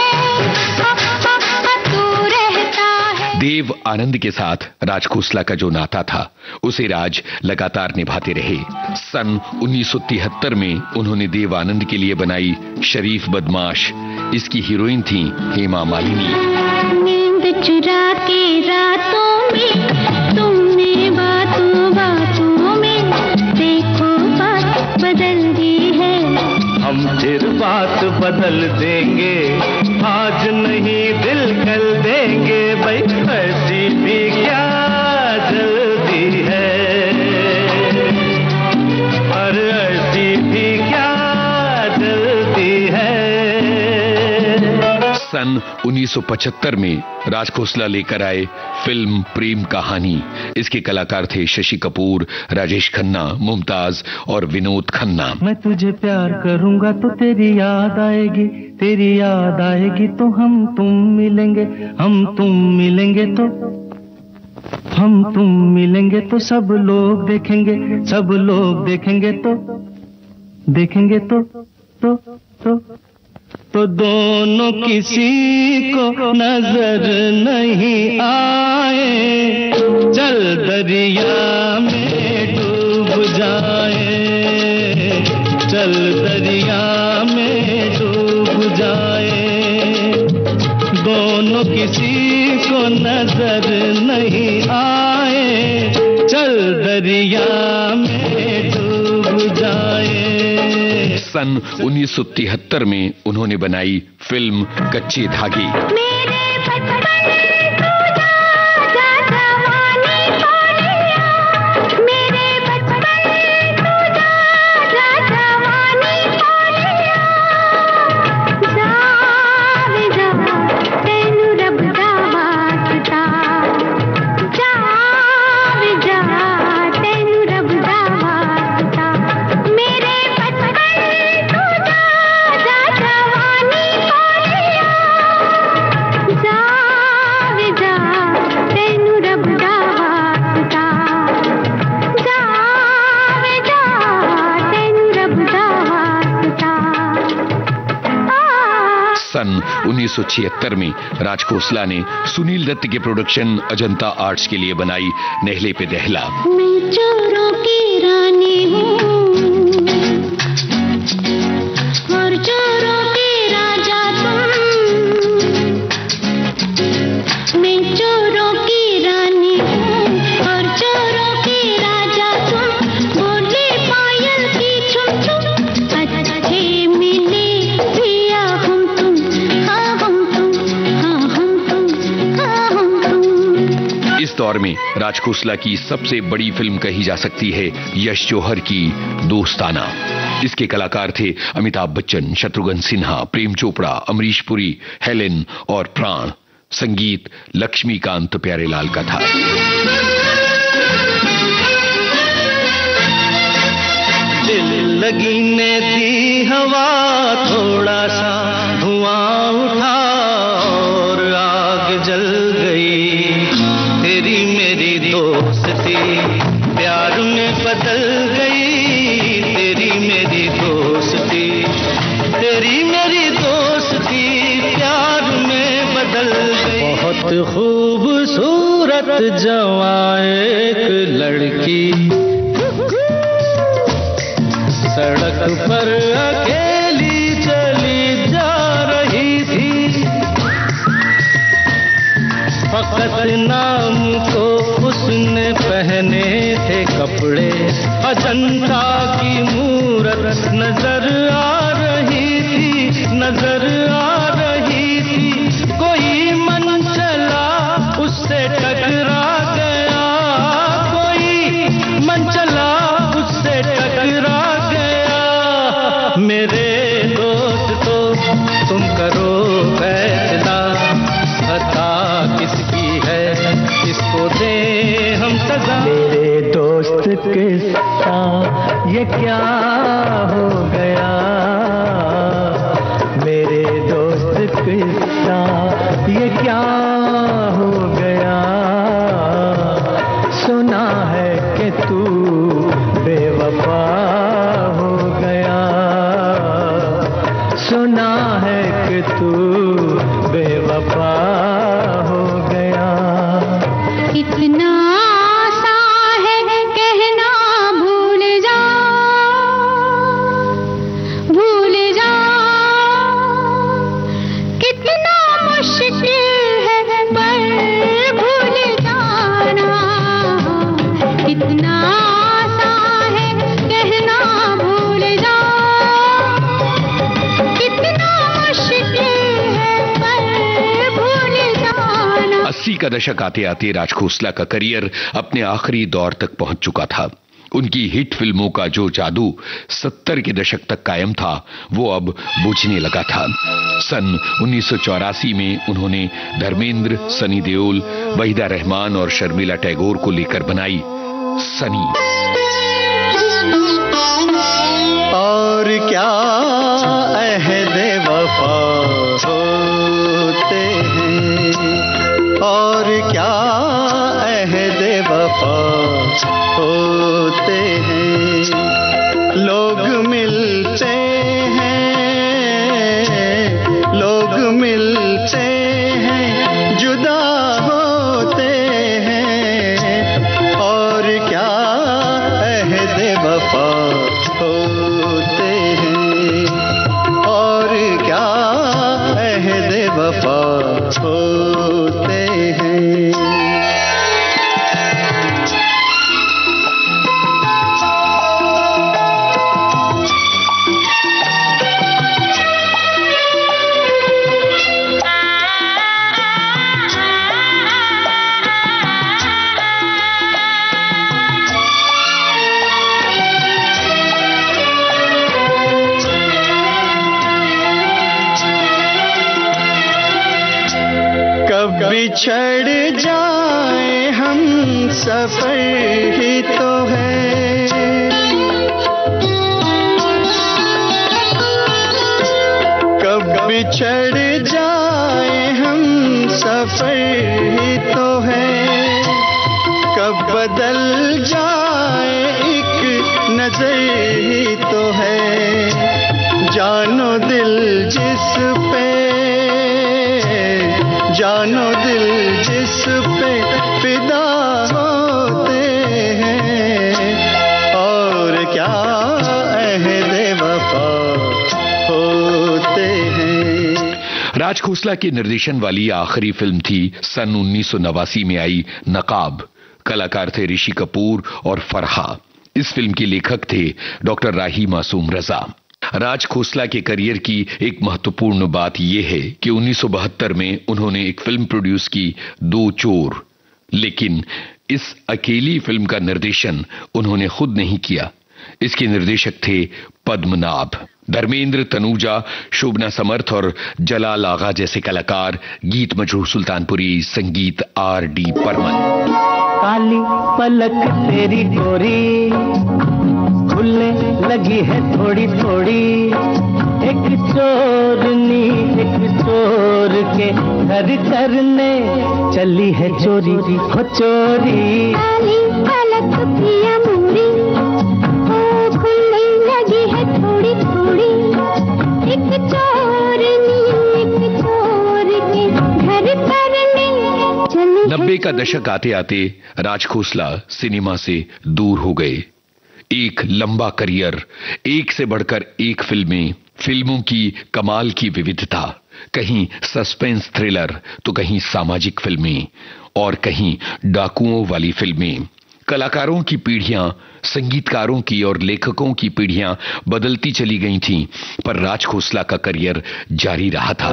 S3: तू रहता है।
S2: देव आनंद के साथ राज खोसला का जो नाता था उसे राज लगातार निभाते रहे। सन 1973 में उन्होंने देव आनंद के लिए बनाई शरीफ बदमाश। इसकी हीरोइन थी हेमा मालिनी।
S3: नींद चुरा के रातों में तुमने बातों बातों में देखो बात बदल दी है।
S4: हम फिर बात बदल देंगे, आज नहीं दिल कल देंगे, भाई ऐसी भी क्या जल्दी है, और ऐसी भी क्या जल्दी है।
S2: सन 1975 में राज खोसला लेकर आए फिल्म प्रेम कहानी। इसके कलाकार थे शशि कपूर, राजेश खन्ना, मुमताज और विनोद खन्ना।
S4: मैं तुझे प्यार करूंगा तो तेरी याद आएगी, तेरी याद आएगी तो हम तुम मिलेंगे, हम तुम मिलेंगे तो, हम तुम मिलेंगे तो सब लोग देखेंगे, सब लोग देखेंगे तो, देखेंगे तो दोनों किसी को नजर नहीं आए, चल दरिया में डूब जाए, चल दरिया में डूब जाए। दोनों किसी को नजर नहीं आए, चल दरिया में डूब जाए।
S2: सन 1973 में उन्होंने बनाई फिल्म कच्चे धागे।
S3: मेरे बचपन तू जा जवानी पालिया, मेरे बचपन तू जा जवानी पालिया, जावे जा तेनू रब दा वास्ता, जावे जा तेनू रब दा वास्ता। मेरे बचपन तू जा जवानी पालिया, जावे जा तेनू रब दा वास्ता, जावे जा तेनू रब दा वास्ता।
S2: सन 1976 में राज खोसला ने सुनील दत्त के प्रोडक्शन अजंता आर्ट्स के लिए बनाई नेहले पे दहला।
S3: मैं चोरों की रानी हूँ और चोरों के राजा तुम, मैं चोरों की रानी हूँ और चोरों के राजा तुम, बोले पायल की छुम छुम, अच्छे मिले पिया हम तुम, हाँ हम तुम, हाँ हम तुम, हाँ हम तुम।
S2: इस दौर में राज खोसला की सबसे बड़ी फिल्म कही जा सकती है यश जौहर की दोस्ताना। इसके कलाकार थे अमिताभ बच्चन, शत्रुघ्न सिन्हा, प्रेम चोपड़ा, अमरीश पुरी, हेलेन और प्राण। संगीत लक्ष्मीकांत प्यारेलाल का था।
S4: दिल लगी ने दी हवा, थोड़ा सा धुआं उठा और आग जल गई, तेरी मेरी दोस्ती खूबसूरत जवां एक लड़की सड़क पर अकेली चली जा रही थी। फकत नाम को उसने पहने थे कपड़े, अजंता की मूरत नजर आ रही थी, नजर आ रही थी। कोई मन चला उससे टकरा गया, कोई मन चला उससे टकरा गया। मेरे दोस्त तो तुम करो फैसला, खता किसकी है, किसको दे हम सजा। मेरे दोस्त किस्सा ये क्या हो गया, मेरे दोस्त किस्सा ये क्या हो गया। सुना है कि तू बेवफा हो गया, सुना है कि तू बेवफा हो गया।
S3: इतना आसान है कहना भूल जा, भूल जा। कितना मुश्किल है पर भूल जाना, इतना आसान है कहना भूल जा। कितना मुश्किल है पर भूल जाना।
S2: 80 का दशक आते आते राज खोसला का करियर अपने आखिरी दौर तक पहुंच चुका था। उनकी हिट फिल्मों का जो जादू 70 के दशक तक कायम था, वो अब बुझने लगा था। सन 1984 में उन्होंने धर्मेंद्र, सनी देओल, वहीदा रहमान और शर्मिला टैगोर को लेकर बनाई सनी।
S4: और क्या अहदे वफा होते हैं, और क्या अहदे वफा होते हैं। लोग मिलते हैं, लोग मिलते हैं, जुदा होते हैं। और क्या अहदे वफा होते हैं, और क्या अहदे वफा होते हैं। कब बिछड़ जाए हम सफर ही तो है, कब बिछड़ जाए हम सफर ही तो है। कब बदल जाए एक नजर ही तो है। जानो दिल जिस पे, जानो दिल जिस पे फिदा होते हैं। और क्या अहदे वफा होते हैं।
S2: राज खोसला के निर्देशन वाली आखिरी फिल्म थी सन 1989 में आई नकाब। कलाकार थे ऋषि कपूर और फरहा। इस फिल्म के लेखक थे डॉक्टर राही मासूम रजा। राज खोसला के करियर की एक महत्वपूर्ण बात यह है कि 1972 में उन्होंने एक फिल्म प्रोड्यूस की, दो चोर। लेकिन इस अकेली फिल्म का निर्देशन उन्होंने खुद नहीं किया। इसके निर्देशक थे पद्मनाभ। धर्मेंद्र, तनुजा, शोभना समर्थ और जलाल आगा जैसे कलाकार, गीत मजरूह सुल्तानपुरी, संगीत R.D. बर्मन।
S4: काली पलक तेरी गोरी खुलने लगी है थोड़ी थोड़ी। एक चोरनी एक चोर के घर करने चली है चोरी हो चोरी।
S3: काली पलक पिया मुरी, ओ खुलने लगी है थोड़ी थोड़ी। एक चोरनी एक चोर के घर करने
S2: 90 का दशक आते आते राज खोसला सिनेमा से दूर हो गए। एक लंबा करियर, एक से बढ़कर एक फिल्में, फिल्मों की कमाल की विविधता, कहीं सस्पेंस थ्रिलर तो कहीं सामाजिक फिल्में और कहीं डाकुओं वाली फिल्में। कलाकारों की पीढ़ियां, संगीतकारों की और लेखकों की पीढ़ियां बदलती चली गई थीं, पर राज खोसला का करियर जारी रहा था।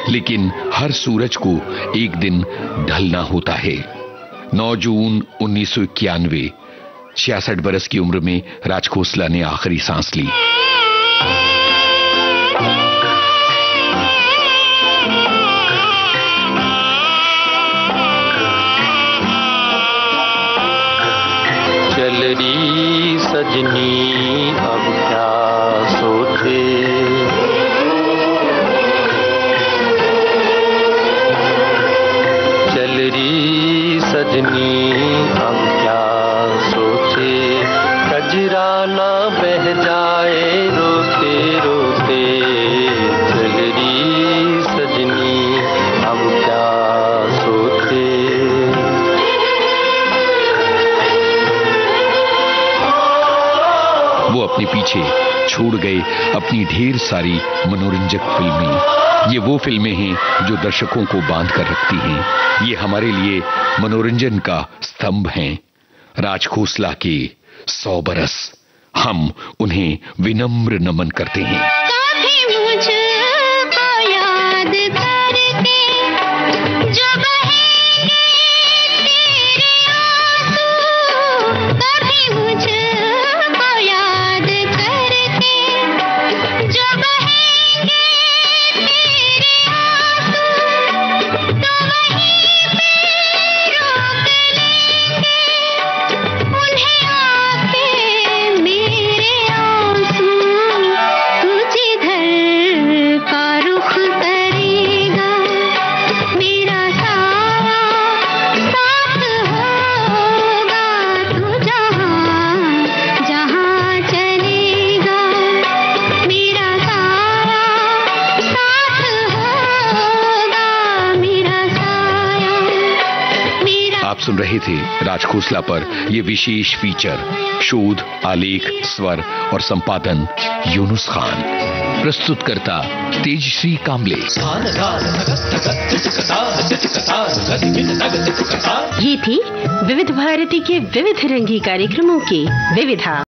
S2: लेकिन हर सूरज को एक दिन ढलना होता है। 9 जून 1991, 66 बरस की उम्र में राज खोसला ने आखिरी सांस ली।
S6: चल रही सजनी अब क्या सोचे, सजनी अब क्या सोचे, कजरा ना बह जाए रोते रोते, चल रही सजनी अब क्या सोचे।
S2: वो अपने पीछे छोड़ गए अपनी ढेर सारी मनोरंजक फिल्में। ये वो फिल्में हैं जो दर्शकों को बांध कर रखती हैं। ये हमारे लिए मनोरंजन का स्तंभ हैं। राज खोसला के 100 बरस, हम उन्हें विनम्र नमन करते हैं।
S3: कभी मुझको याद करके जो बहेंगे तेरे आंसू, कभी मुझको याद करके जो बहेंगे तेरे आंसू, तो वहीं पे रोक लेंगे उन्हें आके मेरे आंसू। तू जिधर का रुख करेगा मेरा साया साथ होगा, तू जहाँ जहाँ चलेगा मेरा साया साथ होगा, मेरा साया मेरा।
S2: आप सुन रहे थे राज खोसला पर यह विशेष फीचर। शोध, आलेख, स्वर और संपादन यूनुस खान। प्रस्तुतकर्ता तेजश्री कामले।
S1: ये थी विविध भारती के विविध रंगी कार्यक्रमों की विविधा।